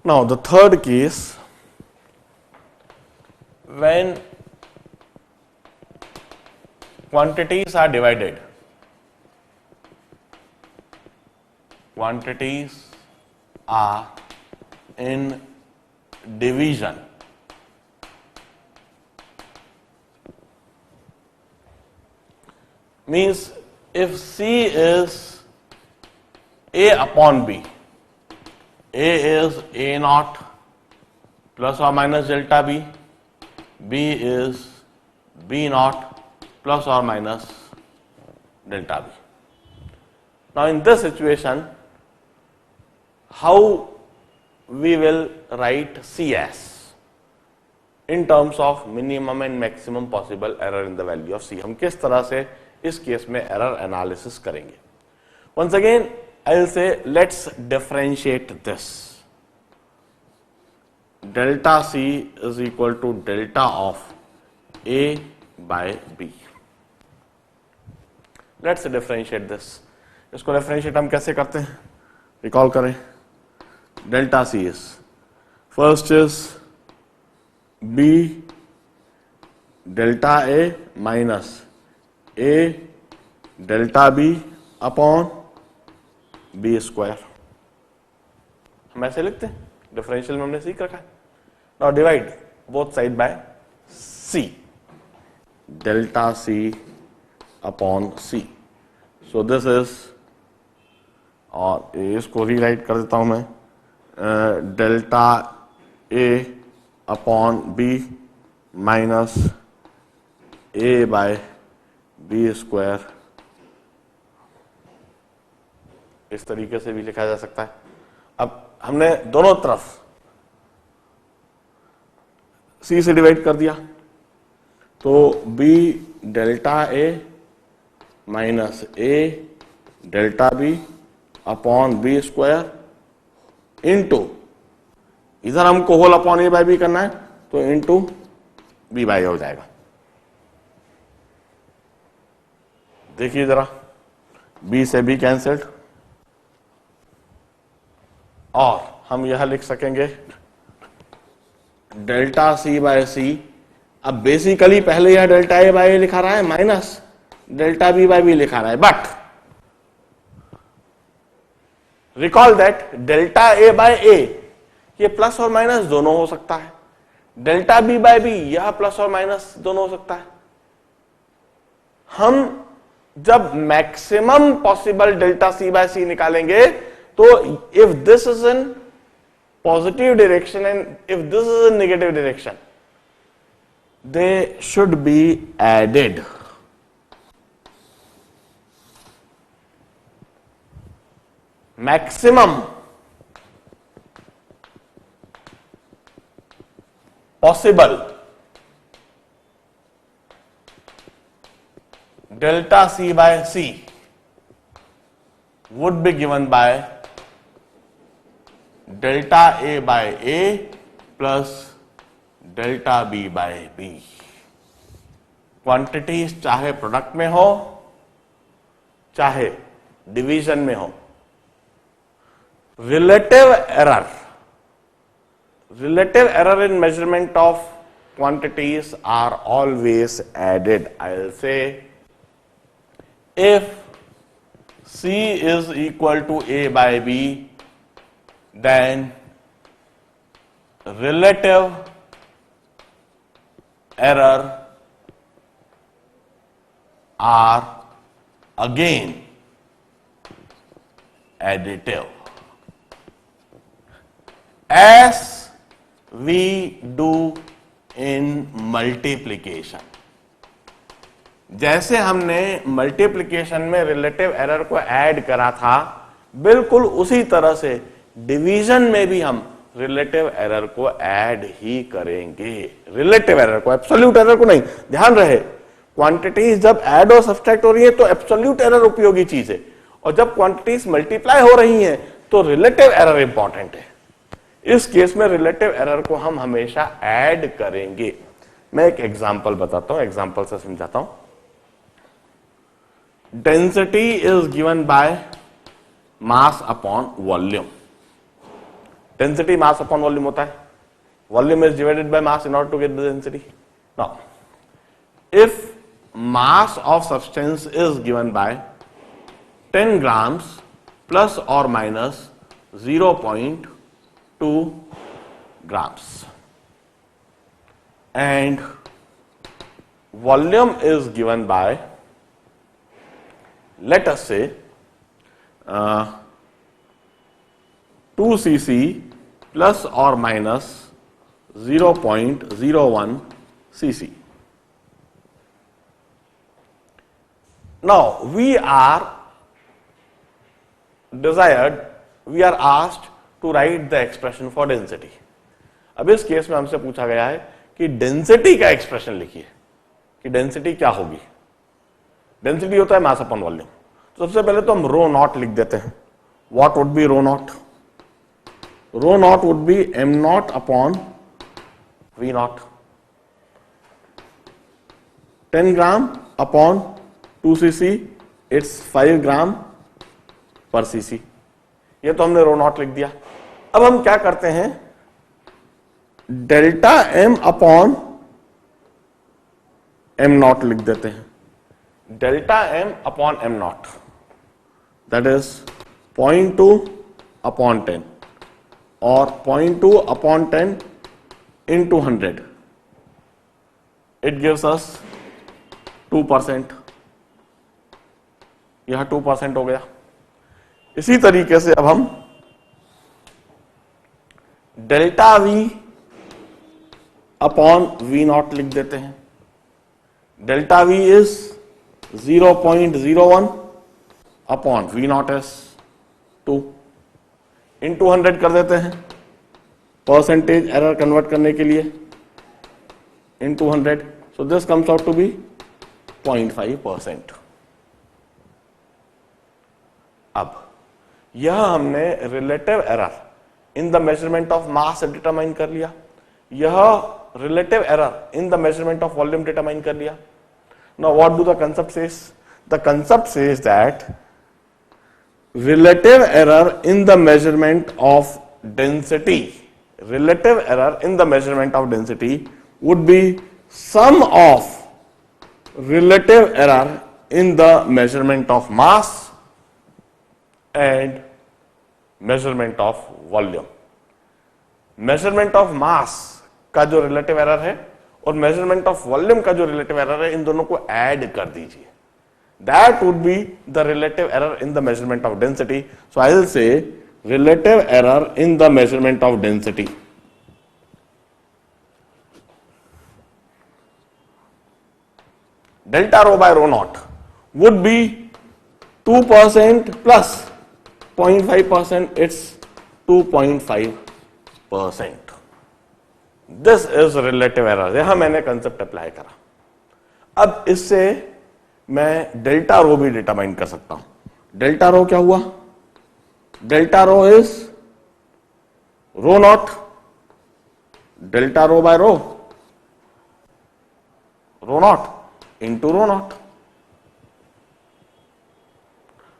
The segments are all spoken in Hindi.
Now the third case, when quantities are divided, quantities are in division, means if C is A upon B, A is A naught plus or minus delta B, B is B naught plus or minus delta B. Now in this situation, how we will write CS in terms of minimum and maximum possible error in the value of C? हम किस तरह से इस केस में एरर एनालिसिस करेंगे? Once again, I will say let's differentiate this. Delta C is equal to delta of A by B. Let's differentiate this. इसको differentiate हम कैसे करते हैं? Recall करें. Delta C is, first is B delta A minus A delta B upon B square. हम ऐसे लिखते हैं, डिफरेंशियल में हमने सीख रखा है. Now divide both side by C, delta C upon C. So this is, और इसको रीराइट कर देता हूं मैं, delta A upon B minus A by B square. इस तरीके से भी लिखा जा सकता है. अब हमने दोनों तरफ C से डिवाइड कर दिया, तो B delta A minus A delta B upon B square into, इधर हमको whole upon A by B करना है, तो इंटू B बाय A हो जाएगा. देखिए जरा, B से B कैंसल्ड, और हम यह लिख सकेंगे डेल्टा C बाय C. अब बेसिकली पहले यह डेल्टा A बाय A लिखा रहा है minus delta B by B लिखा रहा है, but recall that delta A by A ये प्लस और माइनस दोनों हो सकता है, डेल्टा B बाय B यह प्लस और माइनस दोनों हो सकता है. हम जब maximum possible delta C by C निकालेंगे, तो if this is in positive direction and if this is in negative direction, they should be added. Maximum possible delta C by C would be given by delta A by A plus delta B by B. Quantities चाहे प्रोडक्ट में हो चाहे डिवीजन में हो, relative error in measurement of quantities are always added. I will say if C is equal to A by B, then relative error are again additive, as we do in multiplication. जैसे हमने मल्टीप्लिकेशन में रिलेटिव एरर को ऐड करा था, बिल्कुल उसी तरह से डिवीजन में भी हम रिलेटिव एरर को ऐड ही करेंगे. रिलेटिव एरर को, एब्सोल्यूट एरर को नहीं. ध्यान रहे, क्वांटिटीज जब ऐड और सब्सट्रैक्ट हो रही है तो एब्सोल्यूट एरर उपयोगी चीज है, और जब क्वांटिटीज मल्टीप्लाई हो रही हैं तो रिलेटिव एरर इंपॉर्टेंट है. इस केस में रिलेटिव एरर को हम हमेशा ऐड करेंगे. मैं एक एग्जांपल बताता हूं, एग्जांपल से समझाता हूं. Density is given by mass upon volume. Density mass upon volume होता है, volume is divided by mass in order to get the density. Now if mass of substance is given by 10 grams plus or minus 0.2 grams and volume is given by, let us say 2 cc plus or minus 0.01 cc. Now we are asked to write the expression for density. अब इस केस में हमसे पूछा गया है कि डेंसिटी का एक्सप्रेशन लिखिए कि डेंसिटी क्या होगी. डेंसिटी होता है मास अपॉन वॉल्यूम. तो सबसे पहले तो हम रो नॉट लिख देते हैं. What would be rho nought? Rho nought would be M nought upon V nought. 10 gram upon 2 cc, it's 5 gram per cc. ये तो हमने रो नॉट लिख दिया. अब हम क्या करते हैं, delta m upon m not लिख देते हैं. Delta m upon m not that is 0.2 upon 10 और 0.2 upon 10 into 100. It gives us 2%. यह 2% हो गया. इसी तरीके से अब हम delta V upon V not लिख देते हैं. Delta V is 0.01 upon V nought is 2 into 100 कर देते हैं परसेंटेज एरर कन्वर्ट करने के लिए into 100. So this comes out to be 0.5%. अब यह हमने relative error in the measurement of mass determine कर लिया. यह relative error in the measurement of volume determine कर लिया. Now what do the concept says? The concept says that relative error in the measurement of density, relative error in the measurement of density would be sum of relative error in the measurement of mass and measurement of volume. Measurement of मास का जो रिलेटिव एरर है और मेजरमेंट ऑफ वॉल्यूम का जो रिलेटिव एरर है, इन दोनों को ऐड कर दीजिए. That would be the relative error in the measurement of density. So I will say relative error in the measurement of density. Delta rho by rho nought would be 2% plus 0.5%, it's 2.5%. This is relative error. यहां मैंने कंसेप्ट अप्लाई करा. अब इससे मैं डेल्टा रो भी डिटरमाइन कर सकता हूं. डेल्टा रो क्या हुआ? Delta rho is rho naught delta rho by rho naught into rho naught.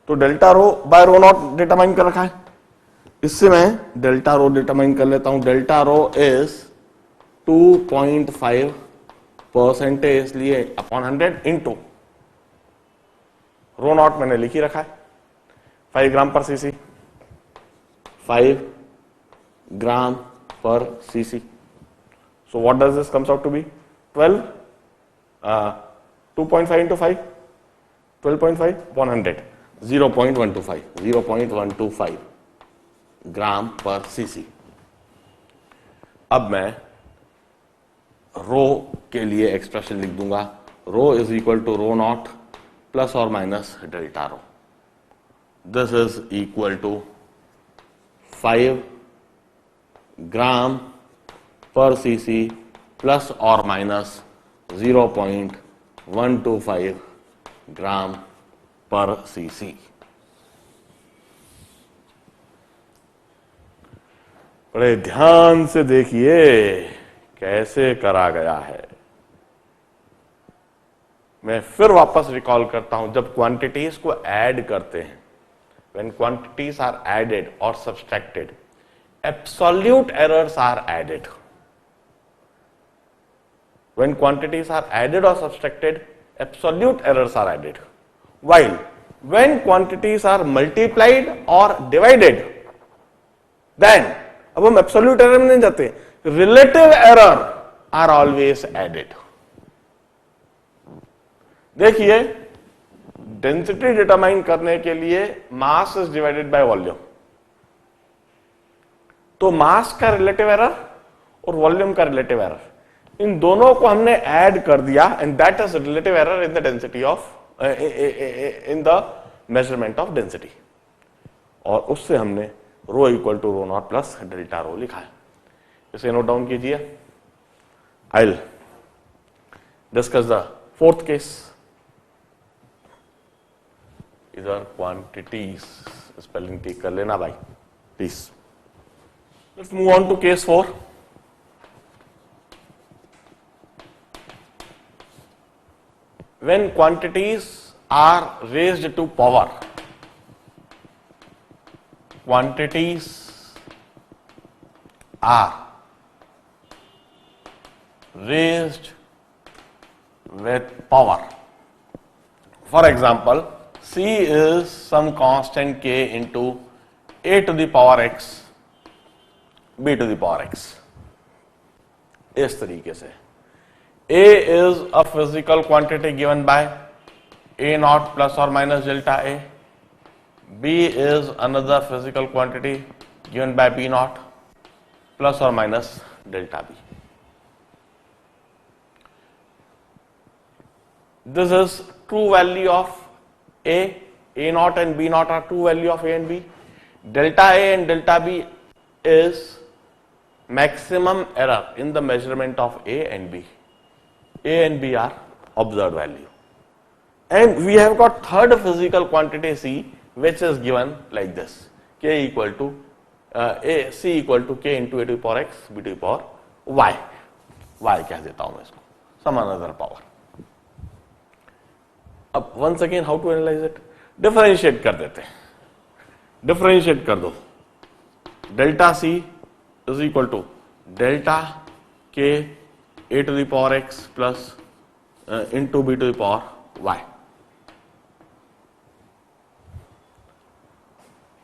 तो delta rho by rho naught determine कर रखा है. इससे मैं डेल्टा रो डिटरमाइन कर लेता हूं. डेल्टा रो इज 2.5% इसलिए अपॉन 100 इंटू रो नॉट मैंने लिख ही रखा है 5 gram per CC. 5 gram per cc. So what does this comes out to be 12. 2.5 into 5 12.5 upon 100 0.125 gram per cc. अब मैं रो के लिए एक्सप्रेशन लिख दूंगा. Rho is equal to rho naught plus और minus delta rho. This is equal to 5 gram per cc plus और माइनस 0.125 ग्राम पर सीसी. बड़े ध्यान से देखिए कैसे करा गया है. मैं फिर वापस रिकॉल करता हूं. जब क्वांटिटीज को ऐड करते हैं, व्हेन क्वांटिटीज आर एडेड और subtracted, absolute errors are added. When quantities are added or subtracted, absolute errors are added. While when quantities are multiplied or divided, then अब हम absolute error में नहीं जाते, relative error are always added. देखिए, डेंसिटी डिटरमाइन करने के लिए mass is divided by volume, तो मास का रिलेटिव एरर और वॉल्यूम का रिलेटिव एरर, इन दोनों को हमने ऐड कर दिया and that is relative error in the density of in the measurement of density, और उससे हमने rho equal to rho naught plus delta rho लिखा है. इसे नोट डाउन कीजिए. I will discuss the fourth case. इधर क्वांटिटीज स्पेलिंग ठीक कर लेना भाई please. Let's move on to case 4. When quantities are raised to power, quantities are raised with power. For example, C is some constant k into a to the power x, b to the power x. इस तरीके से A is a physical quantity given by A naught plus or minus delta A. B is another physical quantity given by B naught plus or minus delta B. This is true value of A. A naught and B naught are true value of A and B. Delta A and delta B is maximum error in the measurement of A and B. A and B are observed value. And we have got third physical quantity C, which is given like this. K equal to C equal to K into A to the power X, B to the power Y. Y कह देता हूं मैं इसको, some another power. अब once again how to analyze it? Differentiate कर देते हैं. Differentiate कर दो. Delta C is equal to delta K A to the power x plus into B to the power y.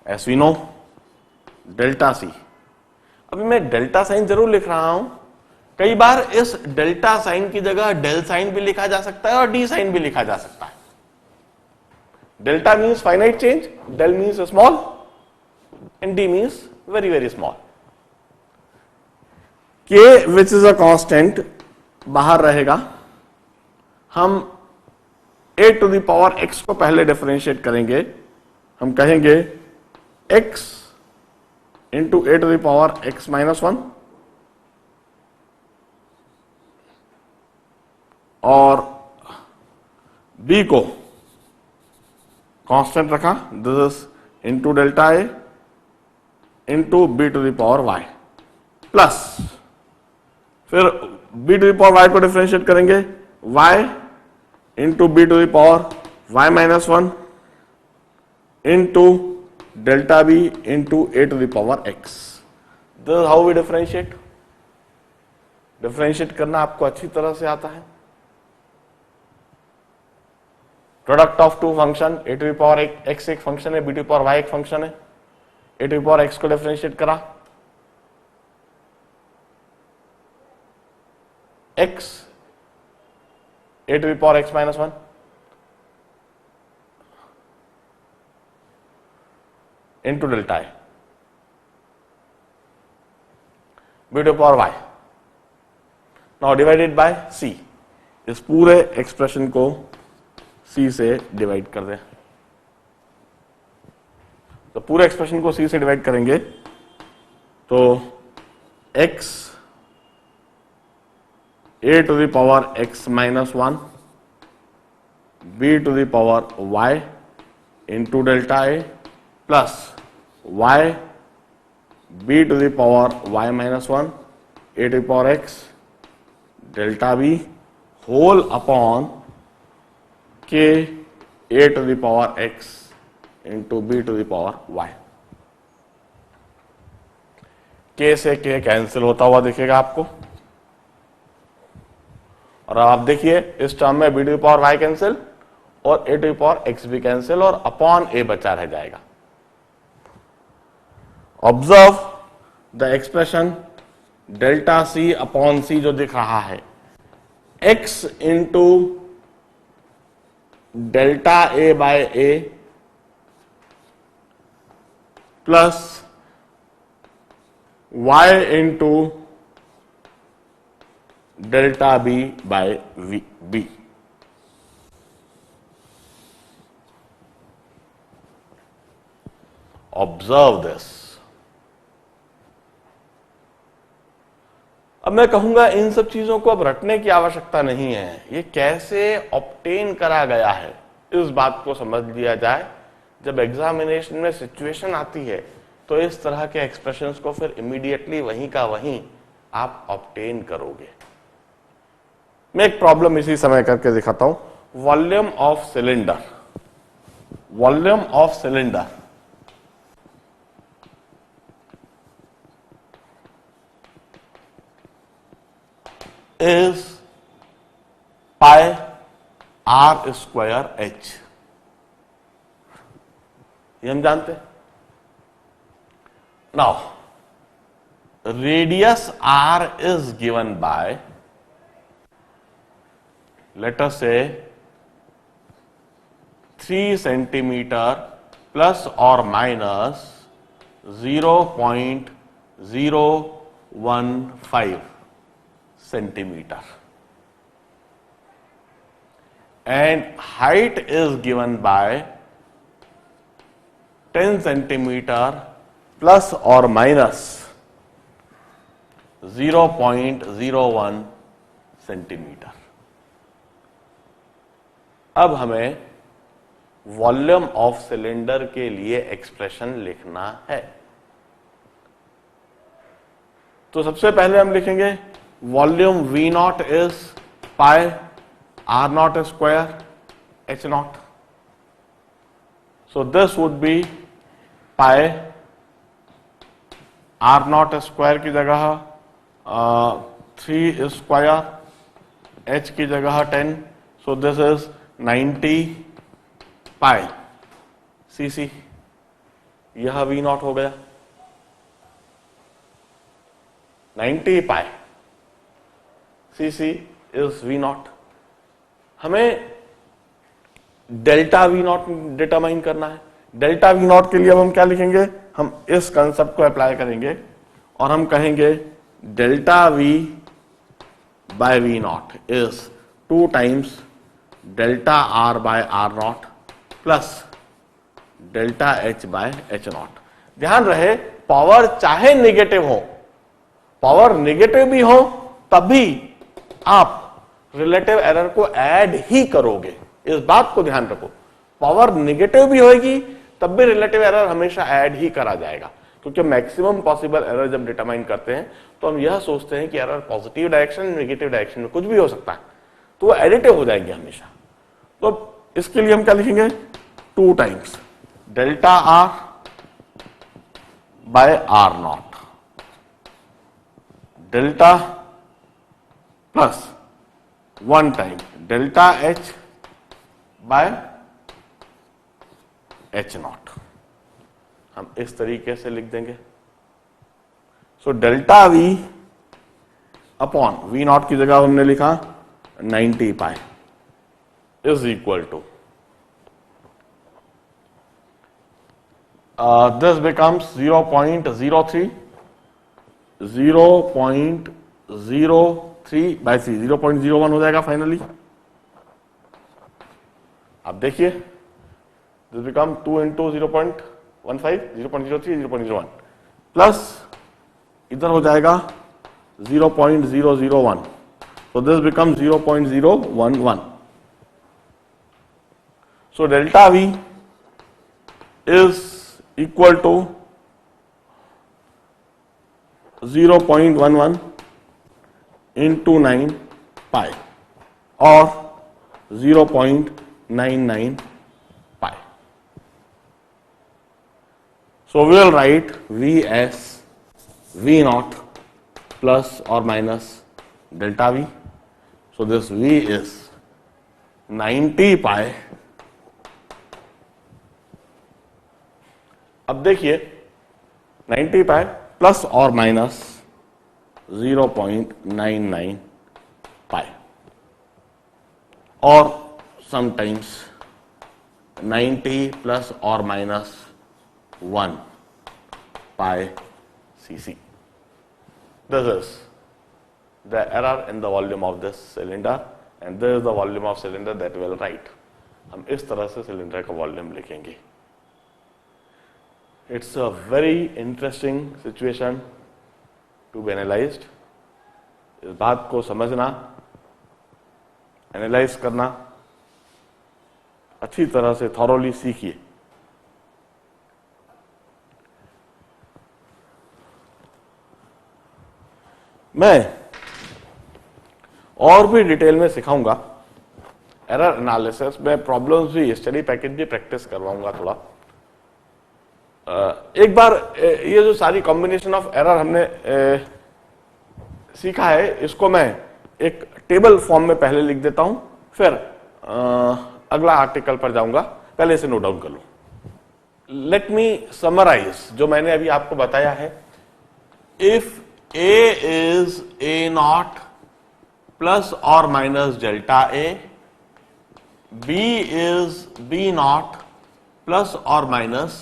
As we know, delta C. अभी मैं डेल्टा साइन जरूर लिख रहा हूं. कई बार इस डेल्टा साइन की जगह डेल साइन भी लिखा जा सकता है और डी साइन भी लिखा जा सकता है. Delta means finite change, del means small and D means very very small. K which is a constant बाहर रहेगा. हम a to the power x को पहले डिफरेंशिएट करेंगे. हम कहेंगे x into a to the power x minus 1 और b को कांस्टेंट रखा. This is into delta a into b to the power y plus फिर b to the power y को डिफरेंशिएट करेंगे y into b to the power y minus 1 into delta b into a to the power x. This is how we differentiate. Differentiate करना आपको अच्छी तरह से आता है. Product of two function, a to the power x एक फंक्शन है, b to the power y एक फंक्शन है. a to the power x को डिफरेंशिएट करा, x a to the power x minus 1 into delta a b to the power y. Now divided by c. इस पूरे एक्सप्रेशन को c से डिवाइड कर दें. तो पूरे एक्सप्रेशन को c से डिवाइड करेंगे तो x a to the power x minus 1 b to the power y into delta a plus y b to the power y minus 1 a to the power x delta b whole upon k a to the power x into b to the power y. k से k कैंसिल होता हुआ दिखेगा आपको, और आप देखिए इस टर्म में b to the power y cancel और a to the power x भी कैंसिल और अपॉन a बचा रह जाएगा। Observe the expression delta c upon c जो दिख रहा है, x into delta a by a plus y into delta b by b। Observe this. अब मैं कहूंगा इन सब चीजों को अब रटने की आवश्यकता नहीं है, ये कैसे ऑब्टेन करा गया है इस बात को समझ लिया जाए। जब एग्जामिनेशन में सिचुएशन आती है तो इस तरह के एक्सप्रेशंस को फिर इमीडिएटली वहीं का वहीं आप ऑब्टेन करोगे। मैं एक प्रॉब्लम इसी समय करके दिखाता हूं। Volume of cylinder, volume of cylinder is pi are square H, ये हम जानते हैं। Now radius R is given by, let us say 3 centimeter plus or minus 0.015 centimeter, and height is given by 10 centimeter plus or minus 0.01 centimeter। अब हमें वॉल्यूम ऑफ सिलेंडर के लिए एक्सप्रेशन लिखना है। तो सबसे पहले हम लिखेंगे volume V nought is pi R not square H not. So this would be pi R not square की जगह 3 स्क्वायर, H की जगह 10, सो दिस इज 90 पाई cc। यह V नॉट हो गया 90 पाई cc इज V नॉट। हमें डेल्टा V नॉट डिटरमाइन करना है। डेल्टा V नॉट के लिए अब हम क्या लिखेंगे, हम इस कंसेप्ट को अप्लाई करेंगे और हम कहेंगे delta V by V nought is 2 times delta R by R nought plus delta H by H nought. ध्यान रहे पावर चाहे नेगेटिव हो, पावर नेगेटिव भी हो तब भी आप रिलेटिव एरर को ऐड ही करोगे, इस बात को ध्यान रखो। पावर नेगेटिव भी होगी तब भी रिलेटिव एरर हमेशा ऐड ही करा जाएगा, क्योंकि मैक्सिमम पॉसिबल एरर जब डिटरमाइन करते हैं तो हम यह सोचते हैं कि error positive direction negative direction में कुछ भी हो सकता है, तो वो एडिटिव हो जाएंगे हमेशा। तो इसके लिए हम क्या लिखेंगे 2 times delta R by R nought delta plus 1 time delta H by H nought. हम इस तरीके से लिख देंगे। So delta V upon V nought की जगह हमने लिखा 90 pi is equal to this becomes 0.03 by 3, 0.01 हो जाएगा फाइनली। अब देखिए दिस बिकम 2 इंटू 0.15, 0.03, 0.01 प्लस इधर हो जाएगा 0.001, so this becomes 0.011. So delta V is equal to 0.11 into 9 pi or 0.99 pi. So we will write V as V naught plus or minus delta V. So this V is 90 pi. अब देखिए 90 pi प्लस और माइनस 0.99 pi और sometimes 90 plus or minus 1 pi cc. This is the error in the volume of this cylinder and this is the volume of cylinder that we will write. हम इस तरह से सिलेंडर का वॉल्यूम लिखेंगे. It's a very interesting situation to be analyzed. इस बात को समझना, एनालाइज करना अच्छी तरह से थॉरोली सीखिए. मैं और भी डिटेल में सिखाऊंगा एरर एनालिसिस में, प्रॉब्लम्स भी, स्टडी पैकेज भी प्रैक्टिस करवाऊंगा थोड़ा. एक बार ये जो सारी कॉम्बिनेशन ऑफ एरर हमने सीखा है, इसको मैं एक टेबल फॉर्म में पहले लिख देता हूं, फिर अगला आर्टिकल पर जाऊंगा. पहले इसे नोट डाउन कर लो. लेट मी समराइज जो मैंने अभी आपको बताया है. If A is A naught plus or minus delta A, B is B naught plus or minus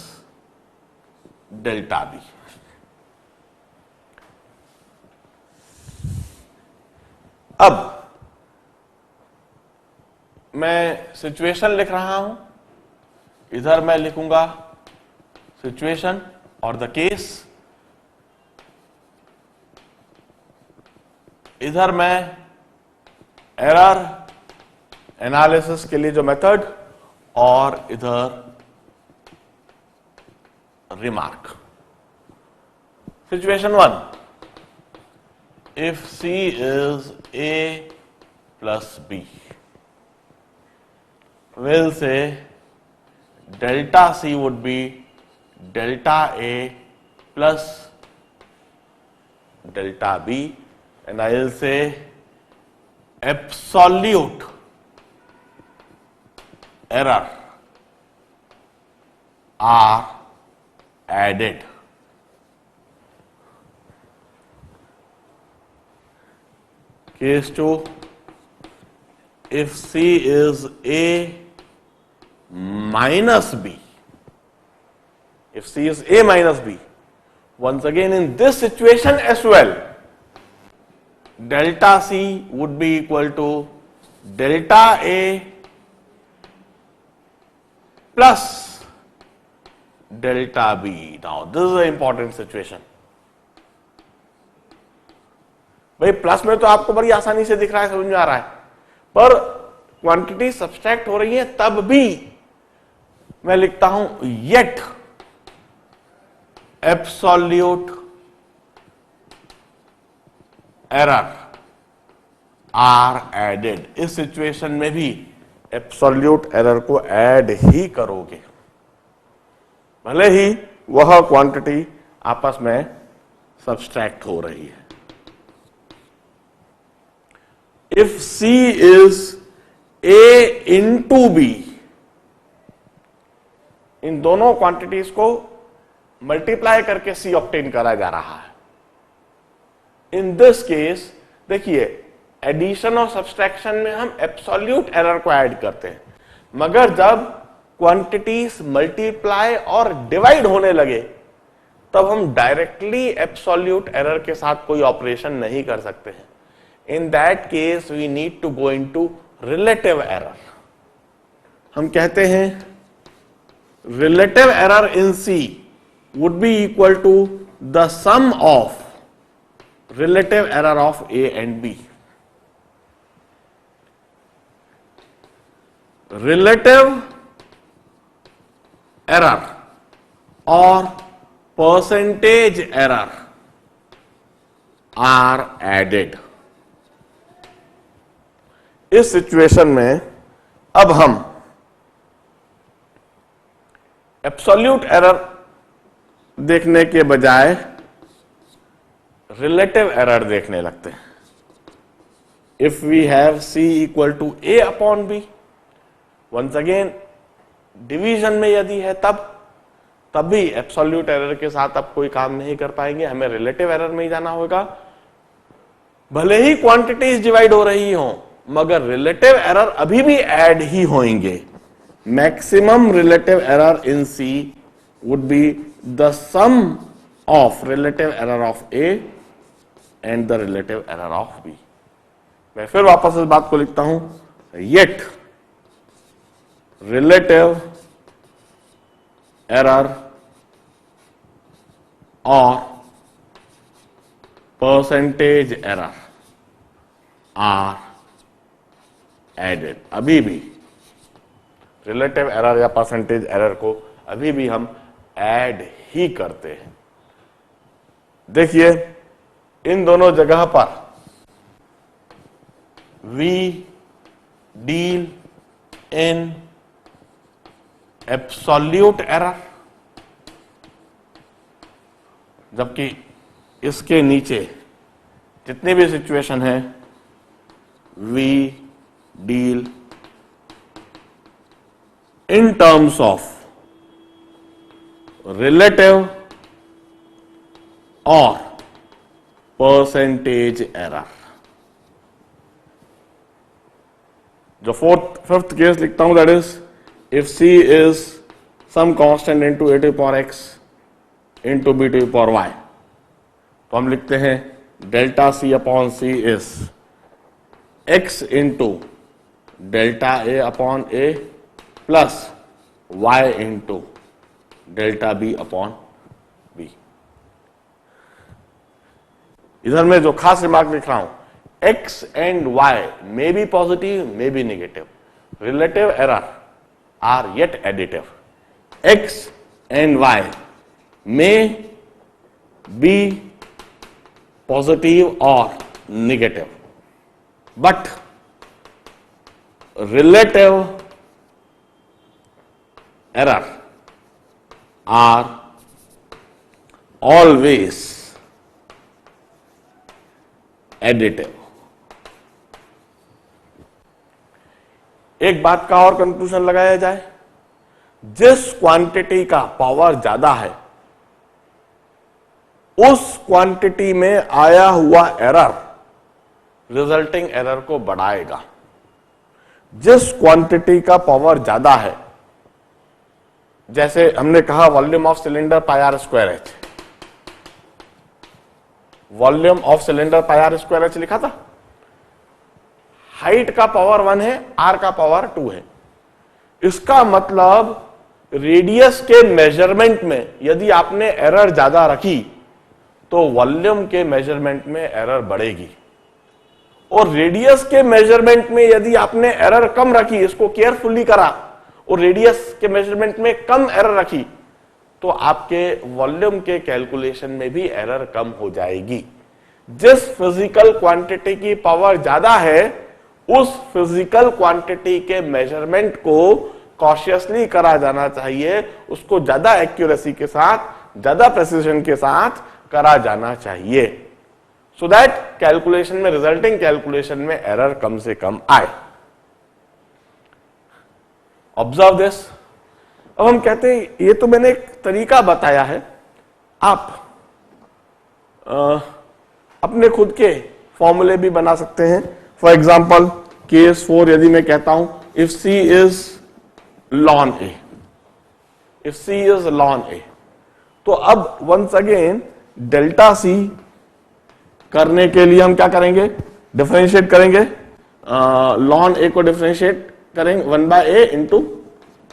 delta B. अब मैं सिचुएशन लिख रहा हूं, इधर मैं लिखूंगा सिचुएशन और द केस, इधर मैं एरर एनालिसिस के लिए जो मेथड, और इधर remark. Situation 1, if C is A plus B, we'll say delta C would be delta A plus delta B, and I will say absolute error are added. Case 2, if C is A minus B, if C is A minus B, once again in this situation as well, delta C would be equal to delta A plus delta B. Now this is an important situation. भाई प्लस में तो आपको बड़ी आसानी से दिख रहा है, समझ में आ रहा है, पर क्वांटिटी सब्सट्रैक्ट हो रही है तब भी मैं लिखता हूं yet absolute error are added. इस सिचुएशन में भी एब्सोल्यूट एरर को ऐड ही करोगे, भले ही वह क्वांटिटी आपस में सब्सट्रैक्ट हो रही है. If C is A into B, इन दोनों क्वांटिटीज को मल्टीप्लाई करके C ऑब्टेन करा जा रहा है. इन दिस केस देखिए, एडिशन और सब्सट्रैक्शन में हम एब्सोल्यूट एरर को ऐड करते हैं, मगर जब क्वांटिटीज मल्टीप्लाई और डिवाइड होने लगे तब हम डायरेक्टली एब्सोल्यूट एरर के साथ कोई ऑपरेशन नहीं कर सकते हैं. In that case we need to go into relative error. हम कहते हैं relative error in C would be equal to the sum of relative error of A and B. Relative error or percentage error are added. इस सिचुएशन में अब हम एब्सोल्यूट एरर देखने के बजाय रिलेटिव एरर देखने लगते हैं। If we have C equal to A upon B, once again division में यदि है तब भी एब्सोल्यूट एरर के साथ अब कोई काम नहीं कर पाएंगे, हमें रिलेटिव एरर में ही जाना होगा। भले ही क्वांटिटीज डिवाइड हो रही हो, मगर रिलेटिव एरर अभी भी ऐड ही होंगे। Maximum relative error in C would be the sum of relative error of A and the relative error of B। मैं फिर वापस इस बात को लिखता हूं, येट रिलेटिव एरर और परसेंटेज एरर आर एडेड। अभी भी रिलेटिव एरर या परसेंटेज एरर को अभी भी हम ऐड ही करते हैं। देखिए इन दोनों जगह पर we deal in absolute error, जबकि इसके नीचे जितनी भी सिचुएशन है we deal in terms of relative और परसेंटेज एरर। जो फिफ्थ केस लिखता हूं, that is if C is some constant into a to the power x into b to the power y, तो हम लिखते हैं delta C upon C is x into delta A upon A plus y into delta B upon B। इधर में जो खास रिमार्क लिख रहा हूं, x and y may be positive, may be negative. Relative error are yet additive. X and y may be positive or negative, but relative error are always additive. एक बात का और कंक्लूजन लगाया जाए, जिस क्वांटिटी का पावर ज्यादा है उस क्वांटिटी में आया हुआ एरर रिजल्टिंग एरर को बढ़ाएगा। जिस क्वांटिटी का पावर ज्यादा है, जैसे हमने कहा volume of cylinder pi are square h, volume of cylinder pi are square h लिखा था। हाइट का पावर 1 है, आर का पावर 2 है। इसका मतलब रेडियस के मेजरमेंट में यदि आपने एरर ज्यादा रखी तो वॉल्यूम के मेजरमेंट में एरर बढ़ेगी, और रेडियस के मेजरमेंट में यदि आपने एरर कम रखी, इसको केयरफुली करा और रेडियस के मेजरमेंट में कम एरर रखी, तो आपके वॉल्यूम के कैलकुलेशन में भी एरर कम हो जाएगी। जिस फिजिकल क्वांटिटी की पावर ज्यादा है उस फिजिकल क्वांटिटी के मेजरमेंट को कॉशियसली करा जाना चाहिए, उसको ज्यादा एक्यूरेसी के साथ, ज्यादा प्रेसिजन के साथ करा जाना चाहिए, सो दैट कैलकुलेशन में, रिजल्टिंग कैलकुलेशन में एरर कम से कम आए। Observe this. अब हम कहते हैं ये तो मैंने एक तरीका बताया है, आप अपने खुद के फॉर्मूले भी बना सकते हैं। फॉर एग्जाम्पल केस 4 यदि मैं कहता हूं if C is ln A, if C is ln A, तो अब वंस अगेन डेल्टा C करने के लिए हम क्या करेंगे, डिफरेंशिएट करेंगे, ln A को डिफरेंशिएट करेंगे 1/A इंटू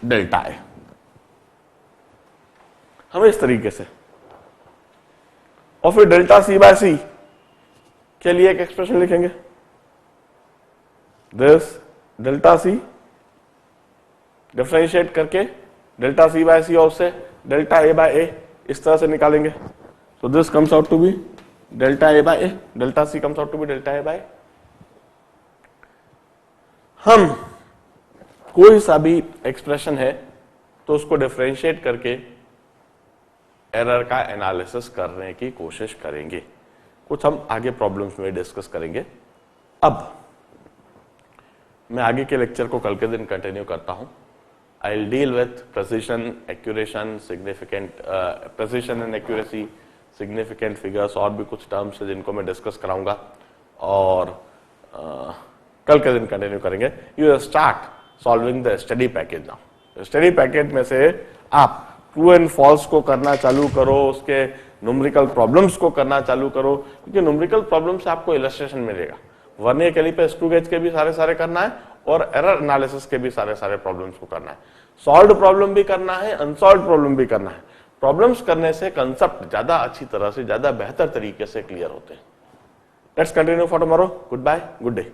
डेल्टा A। हम इस तरीके से, और फिर डेल्टा C/C के लिए एक एक्सप्रेशन लिखेंगे, दिस डेल्टा C डिफरेंशिएट करके डेल्टा C/C और उससे डेल्टा A/A इस तरह से निकालेंगे। So this comes out to be delta A/A, delta C comes out to be delta A/A। हम कोई सा भी एक्सप्रेशन है तो उसको डिफरेंशिएट करके एरर का एनालिसिस करने की कोशिश करेंगे। कुछ हम आगे प्रॉब्लम्स में डिस्कस करेंगे। अब मैं आगे के लेक्चर को कल के दिन कंटिन्यू करता हूं। I will deal with precision, accuration, significant precision and accuracy, significant figures, और भी कुछ टर्म्स है जिनको मैं डिस्कस कराऊंगा, और कल के दिन कंटिन्यू करेंगे। You start solving the study package now. Study package में से आप ट्रू एंड फॉल्स को करना चालू करो, उसके न्यूमेरिकल प्रॉब्लम्स को करना चालू करो, क्योंकि न्यूमेरिकल प्रॉब्लम से आपको इलस्ट्रेशन मिलेगा। वर्नियर कैलिपर, स्क्रू गेज के भी सारे करना है, और एरर एनालिसिस के भी सारे प्रॉब्लम्स को करना है। सॉल्व्ड प्रॉब्लम भी करना है, अनसॉल्व्ड प्रॉब्लम भी करना है। प्रॉब्लम्स करने से कंसेप्ट ज्यादा अच्छी तरह से, ज्यादा बेहतर तरीके से क्लियर होते हैं। Let's continue for tomorrow. Good bye, good day.